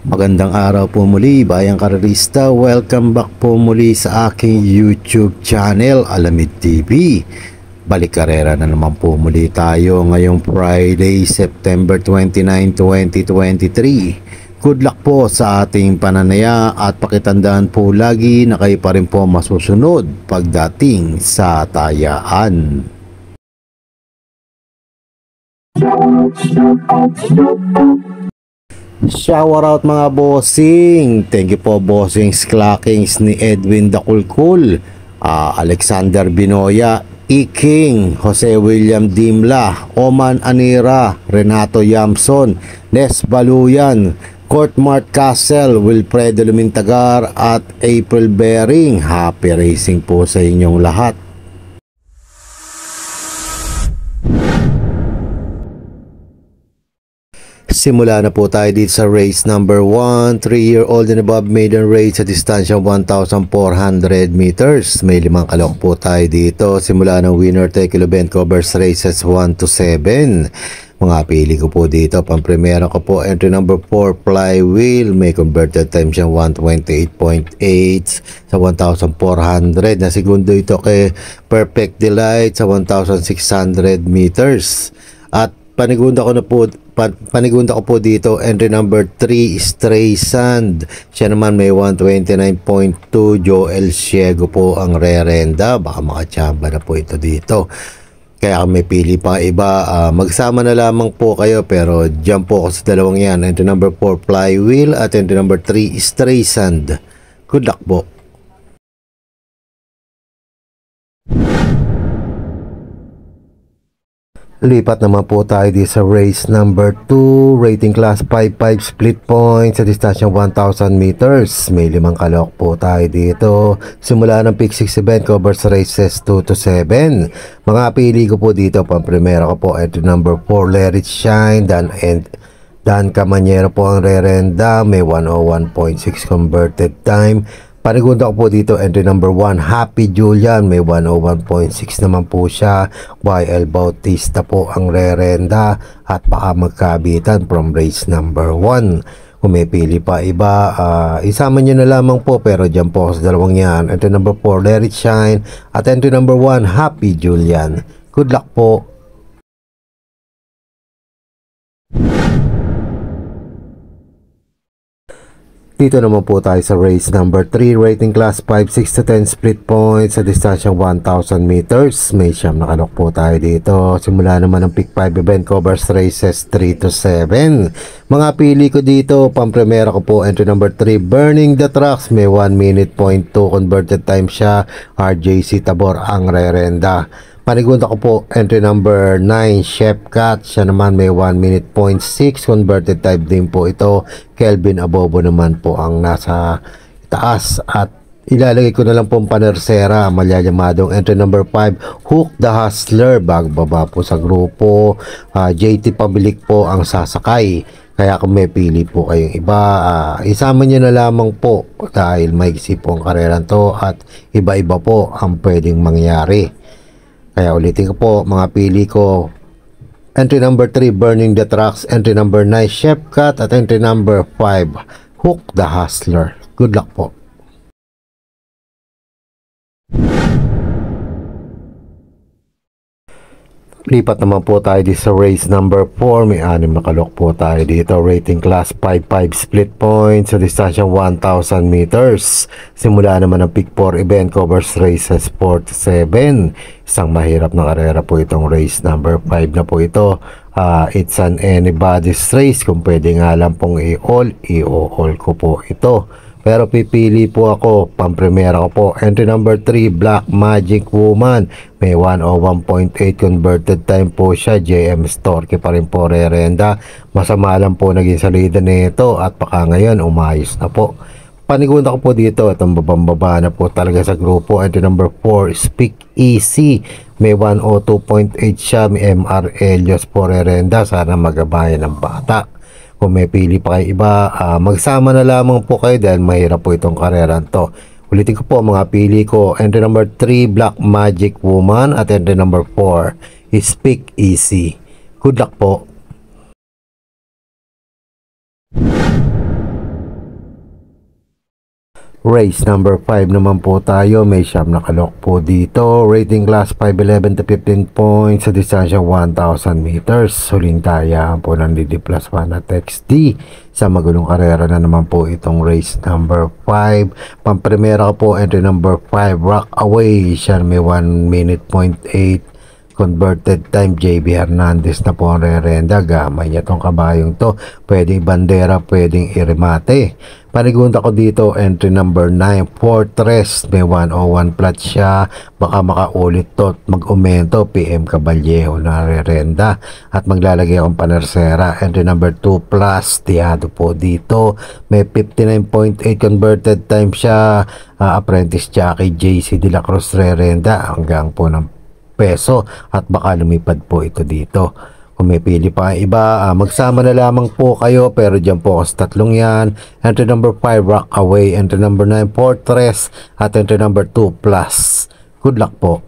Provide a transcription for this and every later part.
Magandang araw po muli, Bayang Karerista. Welcome back po muli sa aking YouTube channel, Alamid TV. Balik karera na naman po muli tayo ngayong Friday, September 29, 2023. Good luck po sa ating pananaya at pakitandaan po lagi na kayo pa rin po masusunod pagdating sa tayaan. Shower out mga bossing. Thank you po bossings Clackings ni Edwin Dakulkul, Alexander Binoya, King, Jose William Dimla, Oman Anira, Renato Yamson, Les Baluyan, Court Mart Castle, Wilfredo Lumintagar at April Bering. Happy racing po sa inyong lahat. Simula na po tayo dito sa race number 1, 3-year-old and above maiden race sa distansya 1,400 meters. May 5 kalok po tayo dito. Simula ng winner take event covers races 1 to 7. Mga pili ko po dito. Pang-primera ko po entry number 4 flywheel. May converted time siyang 128.8 sa 1,400. Na segundo ito kay Perfect Delight sa 1,600 meters. At panigunda ko po dito entry number 3 Stray Sand. Siya naman may 129.2. Joel Ciego po ang rerenda. Baka makachamba na po ito dito. Kaya kung may pili pa iba, magsama na lamang po kayo. Pero dyan po ako sa dalawang yan. Entry number 4 Flywheel at entry number 3 Stray Sand. Good luck po. Lipat naman po tayo di sa race number 2, rating class 5-5 split points sa distansyang 1,000 meters. May 5 kalok po tayo dito. Simula ng pick 6 event covers races 2 to 7. Mga pili ko po dito, pang-primera ko po entry number 4 Let It Shine, Dan Camanyero po ang rerenda. May 101.6 converted time. Panigunda ko po dito entry number 1 Happy Julian, may 101.6 naman po siya. YL Bautista po ang rerenda at baka magkabitan from race number 1. Kung may pili pa iba, isama nyo na lamang po, pero dyan po sa dalawang yan. Entry number 4 Let It Shine at entry number 1 Happy Julian. Good luck po. Dito naman po tayo sa race number 3, rating class 5, 6 to 10 split points sa distansyang 1,000 meters. May 9 na kalok po tayo dito. Simula naman ng pick 5 event covers races 3 to 7. Mga pili ko dito, pang-primera ko po entry number 3 Burning the Trucks. May 1 minute point 2 converted time siya. RJC Tabor ang rerenda. Panigunda ko po entry number 9 Chef Cat. Siya naman may 1 minute point 6 converted time din po ito. Kelvin Abobo naman po ang nasa taas. At ilalagay ko na lang po panersera, malyayamadong entry number 5 Hook the Hustler. Bagbaba po sa grupo. JT Pabilik po ang sasakay. Kaya kung may pili po kayong iba, isama nyo na lamang po dahil maigsi po ang kareran to at iba-iba po ang pwedeng mangyari. Kaya ulitin ko po, mga pili ko, entry number 3 Burning the Trucks, entry number 9 Chef Cat at entry number 5 Hook the Hustler. Good luck po. Lipat naman po tayo dito sa race number 4. May 6 na kalok po tayo dito. Rating class 5-5 split points sa distansyang 1,000 meters. Simula naman ng pick 4 event covers races 4 to 7. Isang mahirap na karera po itong race number 5 na po ito. It's an anybody's race. Kung pwede nga lang pong i-all ko po ito. Pero pipili po ako, pang-primera ko po, entry number 3, Black Magic Woman. May 101.8 converted time po siya. JM Storky pa rin po rerenda. Masama lang po naging salida nito at baka ngayon umayos na po. Panigunda ko po dito, itong babang-baba na po talaga sa grupo. Entry number 4, Speak Easy. May 102.8 siya. May MR Elios po rerenda. Sana magabayan ng bata. Kung may pili pa kayo iba, magsama na lamang po kayo dahil mahirap po itong kareran to. Ulitin ko po mga pili ko. Entry number 3, Black Magic Woman at entry number 4, Speak Easy. Good luck po. Race number 5 naman po tayo. May siyam na kalok po dito. Rating class 511 to 15 points sa distansya 1,000 meters. Huling tayaan po ng DD plus 1 at XD. Sa magulong karera na naman po itong race number 5. Pamprimera ko po entry number 5, Rock Away. Siya may 1 minute 0.8 converted time. JB Hernandez na po ang rerenda. Gamay niya tong kabayong to. Pwedeng bandera, pwedeng iremate. Panigunda ko dito entry number 9, Fortress. May 101 plat siya. Baka makaulit to at mag-umento. PM Caballejo na rerenda. At maglalagay akong panersera entry number 2 plus. Tiado po dito. May 59.8 converted time siya. Apprentice jockey JC De La Cruz rerenda. Hanggang po ng peso at baka lumipad po ito dito. Kung may pili pa ang iba, magsama na lamang po kayo, pero dyan po sa tatlong yan. Entry number 5, Rock Away. Entry number 9, Fortress. At entry number 2, Plus. Good luck po.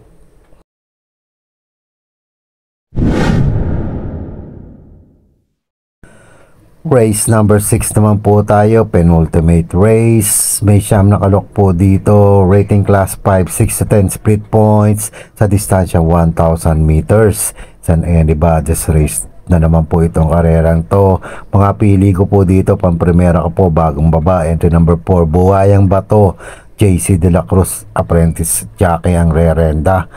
Race number 6 naman po tayo, penultimate race. May siyam na kalok po dito. Rating class 5, 6 to 10 split points sa distansya 1,000 meters. San Andy Badges race na naman po itong karerang to. Mga pili ko po dito, pamprimera ko po, bagong baba. Entry number 4, Buhayang Bato. JC De La Cruz, Apprentice jockey ang rerenda.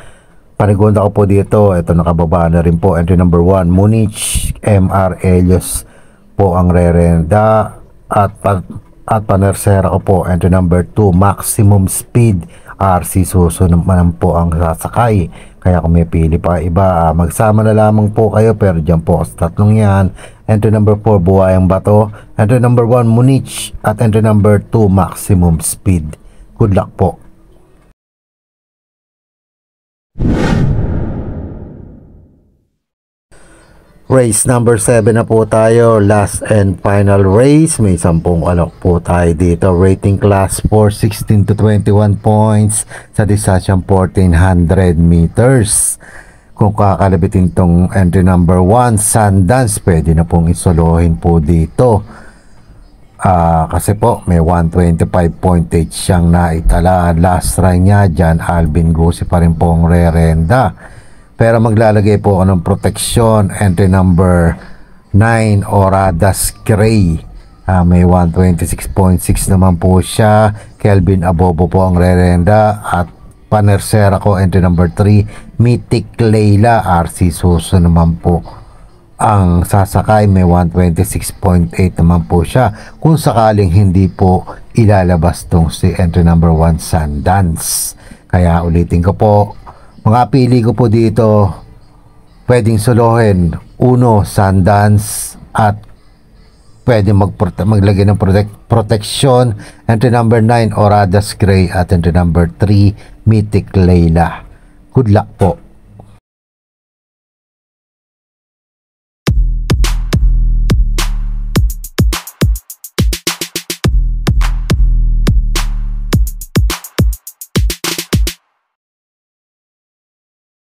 Panigunda ko po dito, ito nakababa na rin po. Entry number 1, Munich MR Elios po ang rerenda. At panersera ko po entry number 2, Maximum Speed RC Suso naman po ang sasakay. Kaya kung may pili pa iba, magsama na lamang po kayo, pero dyan po sa tatlong yan. Entry number 4, Buhayang Bato. Entry number 1, Munich. At entry number 2, Maximum Speed. Good luck po. Race number 7 na po tayo, last and final race. May 10 alok po tayo dito. Rating class 4, 16 to 21 points sa distansyang 1,400 meters. Kung kakalabitin tong entry number 1, Sundance, pwede na pong isolohin po dito. Kasi po may 125.8 siyang naitala. Last try niya dyan, Alvin Gusi pa rin pong rerenda. Pero maglalagay po ako ng protection. Entry number 9, Oradas Gray. May 126.6 naman po siya. Kelvin Abobo po ang rerenda. At panersera ko entry number 3, Mythic Layla. RC Suso naman po ang sasakay. May 126.8 naman po siya. Kung sakaling hindi po ilalabas tong si entry number 1, Sundance. Kaya ulitin ko po, mga pili ko po dito, pwedeng solohin 1, Sundance, at pwede maglagay ng protection. Entry number 9, Oradas Gray. At entry number 3, Mythic Layla. Good luck po.